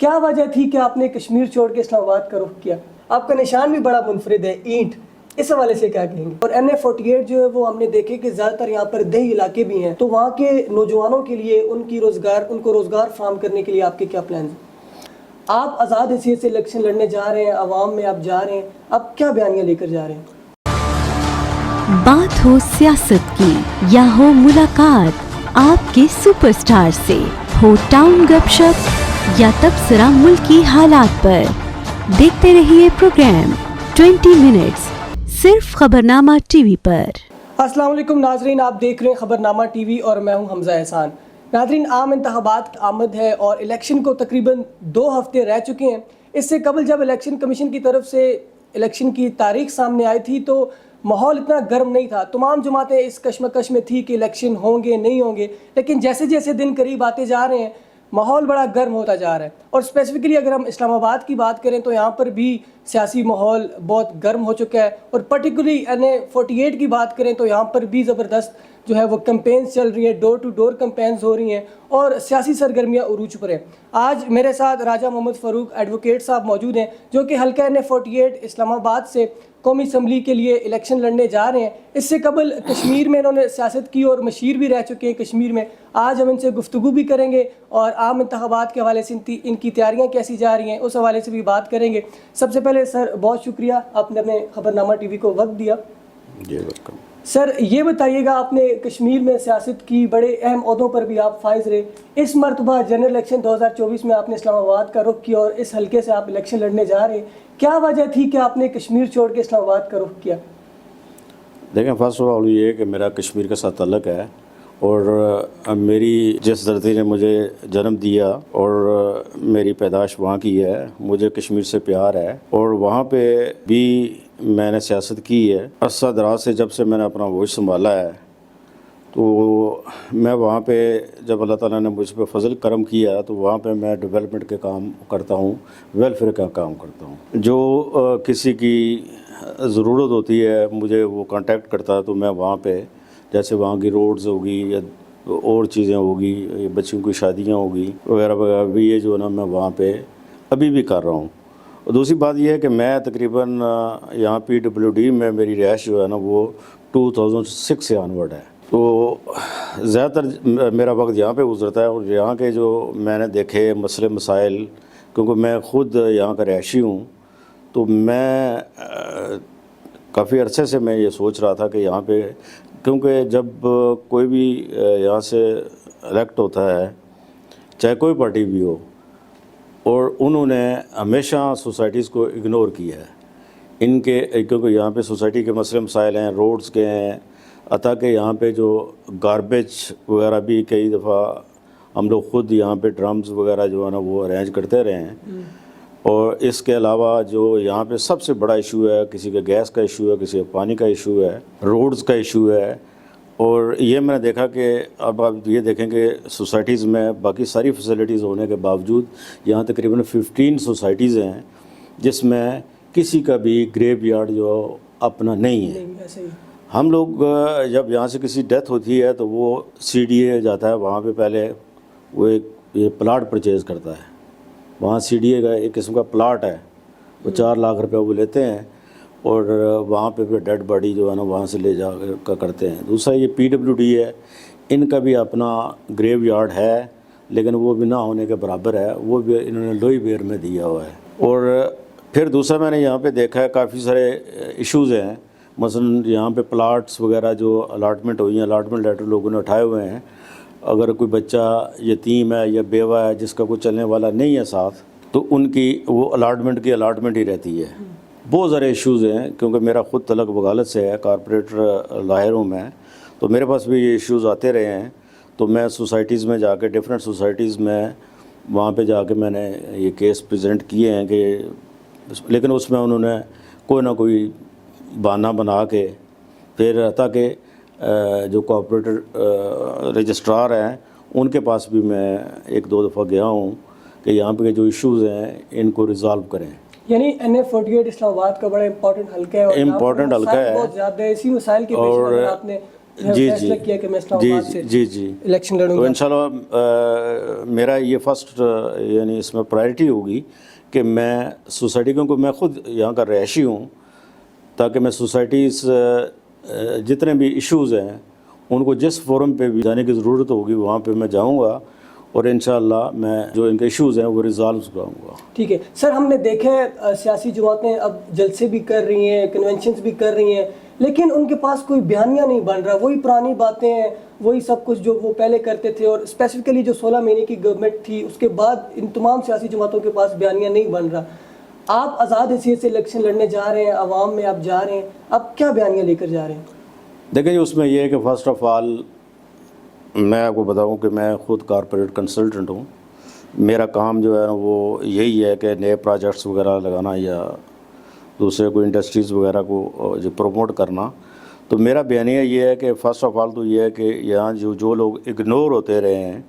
کیا وجہ تھی کہ آپ نے کشمیر چھوڑ کے اسلام آباد کا رخ کیا؟ آپ کا نشان بھی بڑا منفرد ہے، اینٹ، اس حوالے سے کیا کہیں گے؟ اور NA48 جو ہے وہ ہم نے دیکھے کہ زیادہ تر یہاں پر دیہی علاقے بھی ہیں، تو وہاں کے نوجوانوں کے لیے ان کو روزگار فراہم کرنے کے لیے آپ کے کیا پلانز ہیں؟ آپ آزاد حیثیت سے الیکشن لڑنے جا رہے ہیں، عوام میں آپ جا رہے ہیں، آپ کیا بیانیہ لے کر جا رہے ہیں؟ بات ہو سیاست کی یا ہو ملاقات آپ کے سپر سٹار سے، ہو ٹاؤن گپ شپ یا تبصرہ ملکی حالات پر، دیکھتے رہیے پروگرام 20 منٹس صرف خبرنامہ ٹی وی پر۔ السلام علیکم ناظرین، آپ دیکھ رہے ہیں خبرنامہ ٹی وی اور میں ہوں حمزہ احسان۔ ناظرین، عام انتخابات آمد ہے اور الیکشن کو تقریباً 2 ہفتے رہ چکے ہیں۔ اس سے قبل جب الیکشن کمیشن کی طرف سے الیکشن کی تاریخ سامنے آئی تھی تو ماحول اتنا گرم نہیں تھا، تمام جماعتیں اس کشمکش میں تھی کہ الیکشن ہوں گے نہیں ہوں گے، لیکن جیسے جیسے دن قریب آتے جا رہے ہیں ماحول بڑا گرم ہوتا جا رہا ہے۔ اور اسپیسیفکلی اگر ہم اسلام آباد کی بات کریں تو یہاں پر بھی سیاسی ماحول بہت گرم ہو چکا ہے، اور پرٹیکولرلی NA48 کی بات کریں تو یہاں پر بھی زبردست جو ہے وہ کمپینز چل رہی ہیں، ڈور ٹو ڈور کمپینز ہو رہی ہیں اور سیاسی سرگرمیاں عروج پر ہیں۔ آج میرے ساتھ راجہ محمد فاروق ایڈوکیٹ صاحب موجود ہیں جو کہ حلقہ NA48 اسلام آباد سے قومی اسمبلی کے لیے الیکشن لڑنے جا رہے ہیں۔ اس سے قبل کشمیر میں انہوں نے سیاست کی اور مشیر بھی رہ چکے ہیں کشمیر میں۔ آج ہم ان سے گفتگو بھی کریں گے اور عام انتخابات کے حوالے سے ان کی تیاریاں کیسی جا رہی ہیں اس حوالے سے بھی بات کریں گے۔ سب سے پہلے سر بہت شکریہ، آپ نے اپنے خبرنامہ ٹی وی کو وقت دیا۔ جی ویلکم۔ سر یہ بتائیے گا، آپ نے کشمیر میں سیاست کی بڑے اہم عہدوں پر بھی آپ فائز رہے، اس مرتبہ جنرل الیکشن 2024 میں آپ نے اسلام آباد کا رخ کیا اور اس حلقے سے آپ الیکشن لڑنے جا رہے ہیں، کیا وجہ تھی کہ آپ نے کشمیر چھوڑ کے اسلام آباد کا رخ کیا؟ دیکھیں، فرسٹ آف آل یہ کہ میرا کشمیر کے ساتھ تعلق ہے، اور میری جس دھرتی نے مجھے جنم دیا اور میری پیدائش وہاں کی ہے، مجھے کشمیر سے پیار ہے، اور وہاں پہ بھی میں نے سیاست کی ہے عرصہ دراز سے۔ جب سے میں نے اپنا ووٹ سنبھالا ہے تو میں وہاں پہ، جب اللہ تعالیٰ نے مجھ پہ فضل کرم کیا تو وہاں پہ میں ڈیولپمنٹ کے کام کرتا ہوں، ویلفیئر کا کام کرتا ہوں۔ جو کسی کی ضرورت ہوتی ہے مجھے وہ کانٹیکٹ کرتا ہے تو میں وہاں پہ، جیسے وہاں کی روڈز ہوگی یا اور چیزیں ہوگی، بچوں کی شادیاں ہوگی وغیرہ وغیرہ، بھی یہ جو ہے نا میں وہاں پہ ابھی بھی کر رہا ہوں۔ اور دوسری بات یہ ہے کہ میں تقریباً یہاں PWD میں میری رہائش جو ہے نا وہ 2006 سے آنورڈ ہے، تو زیادہ تر میرا وقت یہاں پہ گزرتا ہے، اور یہاں کے جو میں نے دیکھے مسئلے مسائل، کیونکہ میں خود یہاں کا رہائشی ہوں، تو میں کافی عرصے سے میں یہ سوچ رہا تھا کہ یہاں پہ، کیونکہ جب کوئی بھی یہاں سے الیکٹ ہوتا ہے، چاہے کوئی پارٹی بھی ہو، اور انہوں نے ہمیشہ سوسائٹیز کو اگنور کیا ہے ان کے، کیونکہ یہاں پہ سوسائٹی کے مسئلے مسائل ہیں، روڈز کے ہیں، حتیٰ کہ یہاں پہ جو گاربیج وغیرہ بھی کئی دفعہ ہم لوگ خود یہاں پہ ڈرمز وغیرہ جو ہے نا وہ ارینج کرتے رہے ہیں۔ اور اس کے علاوہ جو یہاں پہ سب سے بڑا ایشو ہے، کسی کا گیس کا ایشو ہے، کسی کا پانی کا ایشو ہے، روڈز کا ایشو ہے۔ اور یہ میں نے دیکھا کہ اب آپ یہ دیکھیں کہ سوسائٹیز میں باقی ساری فیسلٹیز ہونے کے باوجود یہاں تقریباً 15 سوسائٹیز ہیں جس میں کسی کا بھی گریو یارڈ جو اپنا نہیں ہے۔ ہم لوگ جب یہاں سے کسی ڈیتھ ہوتی ہے تو وہ CDA جاتا ہے وہاں پہ، پہلے وہ ایک یہ پلاٹ پرچیز کرتا ہے، وہاں CDA کا ایک قسم کا پلاٹ ہے، وہ 4 لاکھ روپے وہ لیتے ہیں، اور وہاں پہ ڈیڈ باڈی جو ہے نا وہاں سے لے جا کر کرتے ہیں۔ دوسرا یہ PWD ہے، ان کا بھی اپنا گریو یارڈ ہے، لیکن وہ بھی نہ ہونے کے برابر ہے، وہ بھی انہوں نے لوئی بیر میں دیا ہوا ہے۔ اور پھر دوسرا میں نے یہاں پہ دیکھا ہے کافی سارے ایشوز ہیں، مثلا یہاں پہ پلاٹس وغیرہ جو الاٹمنٹ ہوئی ہیں، الاٹمنٹ لیٹر لوگوں نے اٹھائے ہوئے ہیں، اگر کوئی بچہ یتیم ہے یا بیوہ ہے جس کا کوئی چلنے والا نہیں ہے ساتھ، تو ان کی وہ الاٹمنٹ کی الاٹمنٹ ہی رہتی ہے۔ بہت سارے ایشوز ہیں، کیونکہ میرا خود تعلق وکالت سے ہے، کارپوریٹر لاہر ہوں میں، تو میرے پاس بھی یہ ایشوز آتے رہے ہیں، تو میں سوسائٹیز میں جا کے، ڈفرینٹ سوسائٹیز میں وہاں پہ جا کے میں نے یہ کیس پریزنٹ کیے ہیں کہ، لیکن اس میں انہوں نے کوئی نہ کوئی بہانہ بنا کے، پھر حتیٰ کہ جو کوآپریٹر رجسٹرار ہیں ان کے پاس بھی میں 1-2 دفعہ گیا ہوں کہ یہاں پہ جو ایشوز ہیں ان کو ریزالو کریں۔ یعنی NA48 اسلام آباد کا بڑا امپورٹنٹ حلقہ ہے، اور امپورٹنٹ حلقہ ہے، بہت زیادہ اسی مسائل کے پیش نظر آپ نے فیصلہ کیا کہ میں اسلام آباد سے جی الیکشن لڑوں تو گا؟ انشاءاللہ میرا یہ فرسٹ یعنی اس میں پرائرٹی ہوگی کہ میں سوسائٹی، کیونکہ میں خود یہاں کا رہائشی ہوں، تاکہ میں سوسائٹیز جتنے بھی ایشوز ہیں ان کو جس فورم پہ بھی جانے کی ضرورت ہوگی وہاں پہ میں جاؤں گا، اور انشاءاللہ میں جو ان کے ایشوز ہیں وہ ریزالو کراؤں گا۔ ٹھیک ہے سر، ہم نے دیکھا ہے سیاسی جماعتیں اب جلسے بھی کر رہی ہیں، کنونشنز بھی کر رہی ہیں، لیکن ان کے پاس کوئی بیانیہ نہیں بن رہا، وہی پرانی باتیں ہیں، وہی سب کچھ جو وہ پہلے کرتے تھے، اور اسپیسیفکلی جو 16 مہینے کی گورنمنٹ تھی اس کے بعد ان تمام سیاسی جماعتوں کے پاس بیانیہ نہیں بن رہا۔ آپ آزاد حیثیت سے الیکشن لڑنے جا رہے ہیں، عوام میں آپ جا رہے ہیں، اب کیا بیانیہ لے کر جا رہے ہیں؟ دیکھیں اس میں یہ ہے کہ فرسٹ آف آل میں آپ کو بتاؤں کہ میں خود کارپوریٹ کنسلٹنٹ ہوں۔ میرا کام جو ہے نا وہ یہی ہے کہ نئے پروجیکٹس وغیرہ لگانا یا دوسرے کوئی انڈسٹریز وغیررہ کو جو پروموٹ کرنا۔ تو میرا بیانیہ یہ ہے کہ فرسٹ آف آل تو یہ ہے کہ یہاں جو لوگ اگنور ہوتے رہے ہیں،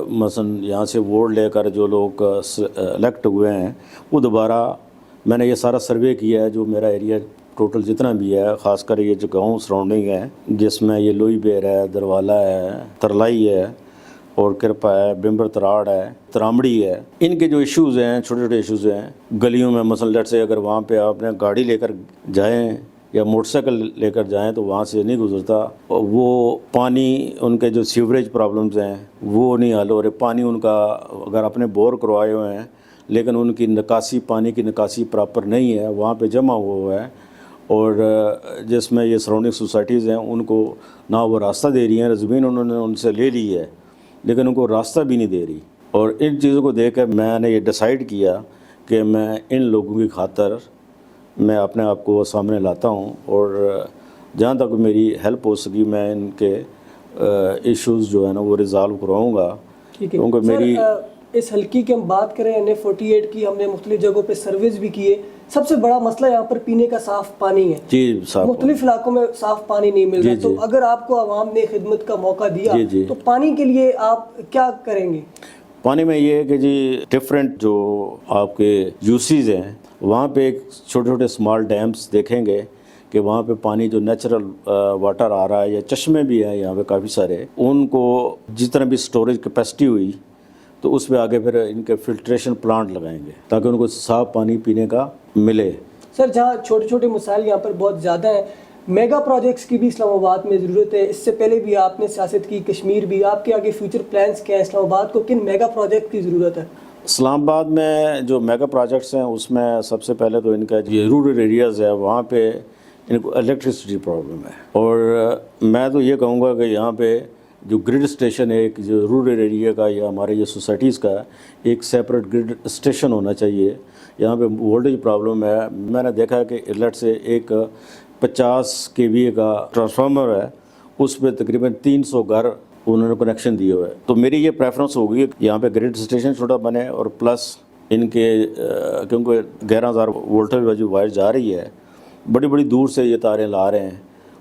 مثلا یہاں سے ووٹ لے کر جو لوگ الیکٹ ہوئے ہیں، وہ دوبارہ میں نے یہ سارا سروے کیا ہے جو میرا ایریا ٹوٹل جتنا بھی ہے، خاص کر یہ جو گاؤں سراؤنڈنگ ہے جس میں یہ لوئی بیر ہے، دروالا ہے، ترلائی ہے اور کرپا ہے، بمبر تراڑ ہے، ترامڑی ہے، ان کے جو ایشوز ہیں چھوٹے چھوٹے ایشوز ہیں گلیوں میں، مثلا لیٹ سے اگر وہاں پہ آپ نے گاڑی لے کر جائیں یا موٹر سائیکل لے کر جائیں تو وہاں سے نہیں گزرتا، وہ پانی ان کے جو سیوریج پرابلمز ہیں وہ نہیں حل ہو رہے، پانی ان کا اگر اپنے بور کروائے ہوئے ہیں لیکن ان کی نکاسی، پانی کی نکاسی پراپر نہیں ہے، وہاں پہ جمع ہوا ہے، اور جس میں یہ سراؤنڈنگ سوسائٹیز ہیں ان کو نہ وہ راستہ دے رہی ہیں، زمین انہوں نے ان سے لے لی ہے لیکن ان کو راستہ بھی نہیں دے رہی۔ اور ان چیزوں کو دیکھ کر میں نے یہ ڈیسائیڈ کیا کہ میں ان لوگوں کی خاطر میں اپنے آپ کو سامنے لاتا ہوں، اور جہاں تک میری ہیلپ ہو سکی میں ان کے ایشوز جو ہے نا وہ ریزالو کراؤں گا۔ ٹھیک ہے کیونکہ میری اس حلقے کی ہم بات کریں، NA48 کی، ہم نے مختلف جگہوں پہ سروس بھی کیے، سب سے بڑا مسئلہ یہاں پر پینے کا صاف پانی ہے۔ جی صاحب، مختلف علاقوں میں صاف پانی نہیں مل رہا، تو اگر آپ کو عوام نے خدمت کا موقع دیا تو پانی کے لیے آپ کیا کریں گے؟ پانی میں یہ ہے کہ جی ڈفرینٹ جو آپ کے یوسیز ہیں وہاں پہ ایک چھوٹے چھوٹے اسمال ڈیمز دیکھیں گے کہ وہاں پہ پانی جو نیچرل واٹر آ رہا ہے یا چشمے بھی ہیں یہاں پہ کافی سارے، ان کو جتنا بھی سٹوریج کیپیسٹی ہوئی تو اس پہ آگے پھر ان کے فلٹریشن پلانٹ لگائیں گے تاکہ ان کو صاف پانی پینے کا ملے۔ سر جہاں چھوٹے چھوٹے مسائل یہاں پر بہت زیادہ ہیں، میگا پروجیکٹس کی بھی اسلام آباد میں ضرورت ہے۔ اس سے پہلے بھی آپ نے سیاست کی، کشمیر بھی، آپ کے آگے فیوچر پلانز کیا ہیں؟ اسلام آباد کو کن میگا پروجیکٹ کی ضرورت ہے؟ اسلام آباد میں جو میگا پروجیکٹس ہیں اس میں سب سے پہلے تو ان کا یہ رورل ایریاز ہے، وہاں پہ ان کو الیکٹریسٹی پرابلم ہے، اور میں تو یہ کہوں گا کہ یہاں پہ جو گرڈ اسٹیشن ہے، ایک جو رورل ایریا کا یا ہمارے یہ سوسائٹیز کا ایک سیپریٹ گرڈ اسٹیشن ہونا چاہیے۔ یہاں پہ وولٹیج پرابلم ہے، میں نے دیکھا کہ ایلٹ سے ایک 50 kVA کا ٹرانسفارمر ہے، اس پہ تقریباً 300 گھر انہوں نے کنیکشن دیے ہوئے۔ تو میری یہ پریفرنس ہوگی کہ یہاں پہ گریڈ اسٹیشن چھوٹا بنے، اور پلس ان کے کیونکہ 11,000 وولٹیج والی وائر جا رہی ہے، بڑی بڑی دور سے یہ تاریں لا رہے ہیں،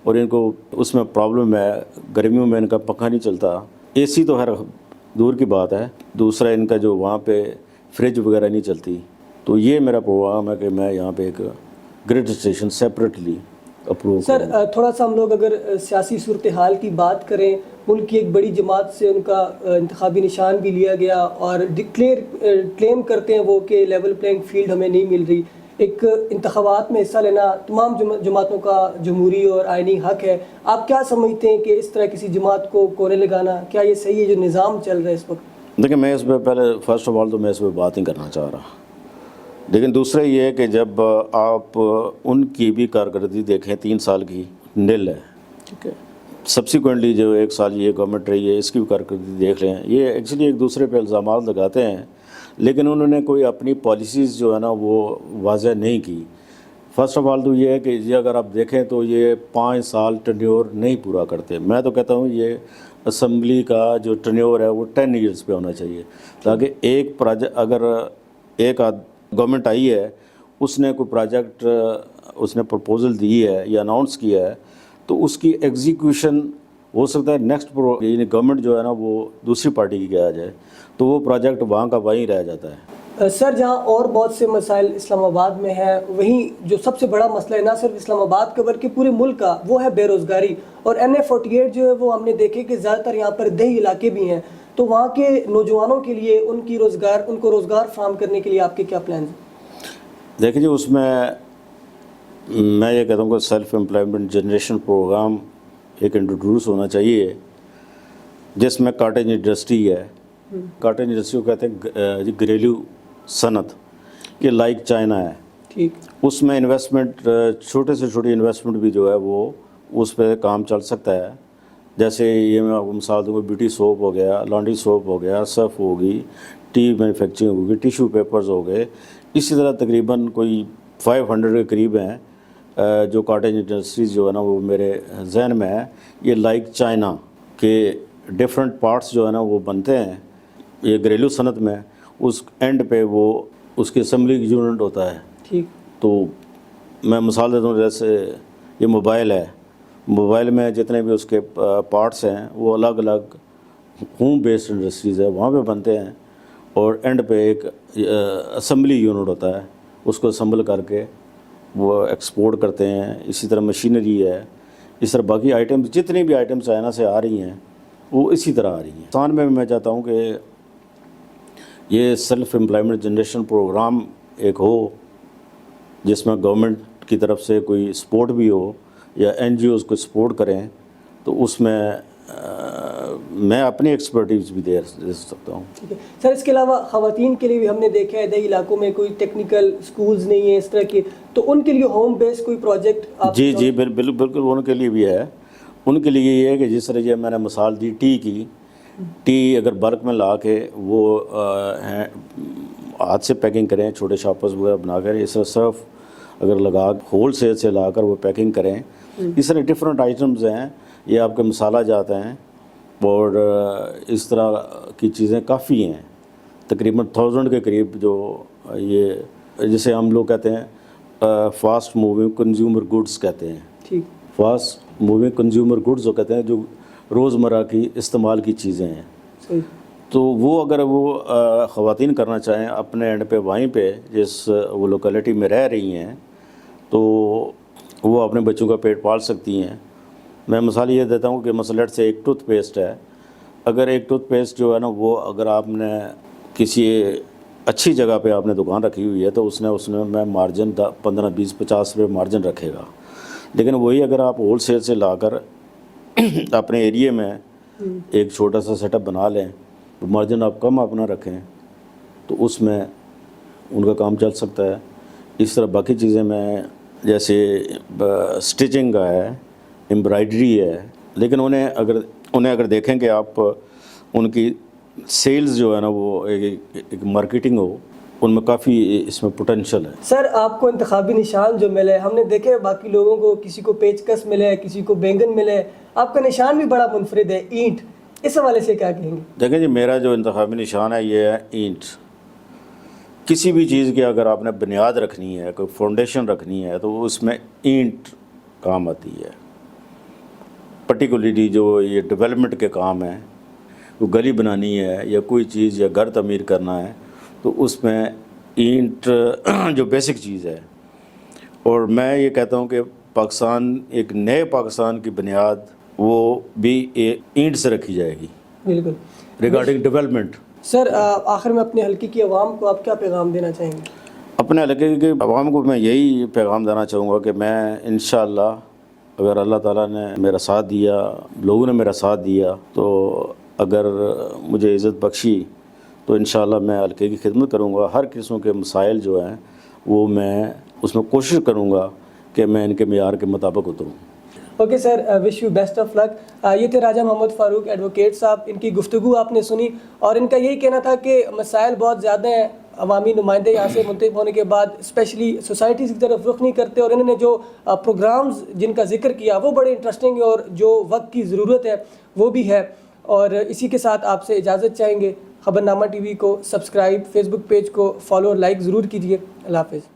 اور ان کو اس میں پرابلم ہے، گرمیوں میں ان کا پنکھا نہیں چلتا، اے سی تو خیر دور کی بات ہے، دوسرا ان کا جو وہاں پہ فریج وغیرہ نہیں چلتی۔ تو یہ میرا پروگرام ہے کہ میں یہاں پہ ایک گریڈ اسٹیشن سیپریٹلی اپروو سر تھوڑا سا ہم لوگ اگر سیاسی صورتحال کی بات کریں، ملک کی ایک بڑی جماعت سے ان کا انتخابی نشان بھی لیا گیا، اور کلیم کرتے ہیں وہ کہ لیول پلینگ فیلڈ ہمیں نہیں مل رہی۔ ایک انتخابات میں حصہ لینا تمام جماعتوں کا جمہوری اور آئینی حق ہے، آپ کیا سمجھتے ہیں کہ اس طرح کسی جماعت کو کونے لگانا کیا یہ صحیح ہے جو نظام چل رہا ہے اس وقت؟ دیکھیں میں اس پہ پہلے فرسٹ آف آل تو میں اس پہ بات نہیں کرنا چاہ رہا، لیکن دوسرا یہ ہے کہ جب آپ ان کی بھی کارکردگی دیکھیں 3 سال کی نل ہے، ٹھیک ہے، سبسیکوئنٹلی جو 1 سال یہ گورنمنٹ رہی ہے اس کی بھی کارکردگی دیکھ لیں، یہ ایکچولی ایک دوسرے پہ الزامات لگاتے ہیں لیکن انہوں نے کوئی اپنی پالیسیز جو ہے نا وہ واضح نہیں کی۔ فرسٹ آف آل تو یہ ہے کہ یہ اگر آپ دیکھیں تو یہ 5 سال ٹینیور نہیں پورا کرتے۔ میں تو کہتا ہوں یہ اسمبلی کا جو ٹینیور ہے وہ 10 ایئرز پہ ہونا چاہیے، تاکہ ایک پروجیکٹ اگر ایک گورنمنٹ آئی ہے اس نے کوئی پروجیکٹ اس نے پرپوزل دی ہے یا اناؤنس کیا ہے تو اس کی ایگزیکیوشن ہو سکتا ہے نیکسٹ یعنی گورنمنٹ جو ہے نا وہ دوسری پارٹی کی کیا جائے تو وہ پروجیکٹ وہاں کا وہیں رہ جاتا ہے۔ سر جہاں اور بہت سے مسائل اسلام آباد میں ہیں، وہیں جو سب سے بڑا مسئلہ ہے نہ صرف اسلام آباد کا بلکہ پورے ملک کا، وہ ہے بے روزگاری. اور NA48 جو ہے وہ ہم نے دیکھے کہ زیادہ تر یہاں پر دیہی علاقے بھی ہیں، تو وہاں کے نوجوانوں کے لیے ان کو روزگار فراہم کرنے کے لیے آپ کے کیا پلانز ہیں؟ دیکھیں جی، اس میں یہ کہتا ہوں کہ سیلف امپلائمنٹ جنریشن پروگرام ایک انٹروڈیوس ہونا چاہیے، جس میں کاٹیج انڈسٹری ہے. کاٹیج انڈسٹری کو کہتے ہیں جی گھریلو صنعت، یہ لائک چائنا ہے. ٹھیک. اس میں انویسٹمنٹ، چھوٹے سے چھوٹی انویسٹمنٹ بھی جو ہے وہ اس پہ کام چل سکتا ہے. جیسے یہ میں آپ کو مثال دوں گا، بیوٹی سوپ ہو گیا، لانڈری سوپ ہو گیا، سرف ہوگی، ٹی مینوفیکچرنگ ہوگی، ٹیشو پیپرز ہو گئے. اسی طرح تقریباً کوئی 500 کے قریب ہیں جو کاٹیج انڈسٹریز جو ہے نا وہ میرے ذہن میں ہے. یہ لائک چائنا کے ڈفرینٹ پارٹس جو ہے نا وہ بنتے ہیں یہ گھریلو صنعت میں. اس اینڈ پہ وہ اس کی اسمبلی یونٹ ہوتا ہے. ٹھیک. تو میں مثال دیتا ہوں، جیسے یہ موبائل ہے، موبائل میں جتنے بھی اس کے پارٹس ہیں وہ الگ الگ ہوم بیسڈ انڈسٹریز ہے، وہاں پہ بنتے ہیں. اور اینڈ پہ ایک اسمبلی یونٹ ہوتا ہے، اس کو اسمبل کر کے وہ ایکسپورٹ کرتے ہیں. اسی طرح مشینری ہے، اس طرح باقی آئٹمز جتنی بھی آئٹمز چائنا سے آ رہی ہیں وہ اسی طرح آ رہی ہیں. پاکستان میں چاہتا ہوں کہ یہ سیلف امپلائمنٹ جنریشن پروگرام ایک ہو جس میں گورنمنٹ کی طرف سے کوئی سپورٹ بھی ہو یا NGOز کو سپورٹ کریں. تو اس میں اپنی ایکسپرٹیز بھی دے سکتا ہوں. ٹھیک ہے سر. اس کے علاوہ خواتین کے لیے بھی ہم نے دیکھا ہے دیہی علاقوں میں کوئی ٹیکنیکل سکولز نہیں ہیں اس طرح کے، تو ان کے لیے ہوم بیس کوئی پروجیکٹ؟ جی بالکل ان کے لیے بھی ہے. ان کے لیے یہ ہے کہ جس طرح یہ میں نے مثال دی ٹی کی، ٹی اگر بلک میں لا کے وہ ہاتھ سے پیکنگ کریں، چھوٹے شاپرز وغیرہ بنا کر، اس طرح سرف اگر لگا ہول سیل سے لا کر وہ پیکنگ کریں. اس طرح ڈفرینٹ آئٹمز ہیں، یہ آپ کے مسالہ جاتے ہیں اور اس طرح کی چیزیں کافی ہیں. تقریباً 1000 کے قریب جو یہ جسے ہم لوگ کہتے ہیں فاسٹ موونگ کنزیومر گڈس کہتے ہیں. ٹھیک. فاسٹ موونگ کنزیومر گڈس جو کہتے ہیں جو روزمرہ کی استعمال کی چیزیں ہیں. صحیح. تو وہ اگر وہ خواتین کرنا چاہیں اپنے اینڈ پہ وہیں پہ جس وہ لوکیلٹی میں رہ رہی ہیں تو وہ اپنے بچوں کا پیٹ پال سکتی ہیں. میں مثال یہ دیتا ہوں کہ مثلا سے ایک ٹوتھ پیسٹ ہے، اگر ایک ٹوتھ پیسٹ جو ہے نا وہ اگر آپ نے کسی اچھی جگہ پہ آپ نے دکان رکھی ہوئی ہے تو اس میں مارجن 15 20 50 روپے مارجن رکھے گا. لیکن وہی اگر آپ ہول سیل سے لا کر اپنے ایریے میں ایک چھوٹا سا سیٹ اپ بنا لیں، مارجن آپ کم اپنا رکھیں تو اس میں ان کا کام چل سکتا ہے. اس طرح باقی چیزیں میں جیسے سٹیچنگ کا ہے، امبرائڈری ہے، لیکن انہیں اگر دیکھیں کہ آپ ان کی سیلز جو ہے نا وہ ایک مارکیٹنگ ہو، ان میں کافی اس میں پوٹینشل ہے. سر آپ کو انتخابی نشان جو ملے، ہم نے دیکھے باقی لوگوں کو کسی کو پیچکس ملے، کسی کو بینگن ملے، آپ کا نشان بھی بڑا منفرد ہے، اینٹ. اس حوالے سے کیا کہیں گے؟ دیکھیں جی، میرا جو انتخابی نشان ہے یہ ہے اینٹ. کسی بھی چیز کی اگر آپ نے بنیاد رکھنی ہے، کوئی فاؤنڈیشن رکھنی ہے تو اس میں اینٹ کام آتی ہے. پرٹیکولرلی جو یہ ڈیولپمنٹ کے کام ہیں، کوئی گلی بنانی ہے یا کوئی چیز یا گھر تعمیر کرنا ہے تو اس میں اینٹ جو بیسک چیز ہے. اور میں یہ کہتا ہوں کہ پاکستان، ایک نئے پاکستان کی بنیاد وہ بھی اینٹ سے رکھی جائے گی. بالکل. Regarding development. سر آخر میں اپنے حلقے کی عوام کو آپ کیا پیغام دینا چاہیں گے؟ اپنے حلقے کی عوام کو میں یہی پیغام دینا چاہوں گا کہ میں انشاءاللہ اگر اللہ تعالیٰ نے میرا ساتھ دیا، لوگوں نے میرا ساتھ دیا، تو اگر مجھے عزت بخشی تو انشاءاللہ میں حلقے کی خدمت کروں گا. ہر قسم کے مسائل جو ہیں وہ میں اس میں کوشش کروں گا کہ میں ان کے معیار کے مطابق اتروں. Okay sir, wish you best of luck. یہ تھے راجہ محمد فاروق ایڈوکیٹ صاحب. ان کی گفتگو آپ نے سنی اور ان کا یہی کہنا تھا کہ مسائل بہت زیادہ ہیں. عوامی نمائندے یہاں سے منتخب ہونے کے بعد اسپیشلی سوسائٹیز کی طرف رخ نہیں کرتے، اور انہوں نے جو پروگرامز جن کا ذکر کیا وہ بڑے انٹرسٹنگ ہے اور جو وقت کی ضرورت ہے وہ بھی ہے. اور اسی کے ساتھ آپ سے اجازت چاہیں گے. خبرنامہ ٹی وی کو سبسکرائب، فیس بک پیج کو فالو اور لائک ضرور کیجیے. اللہ حافظ.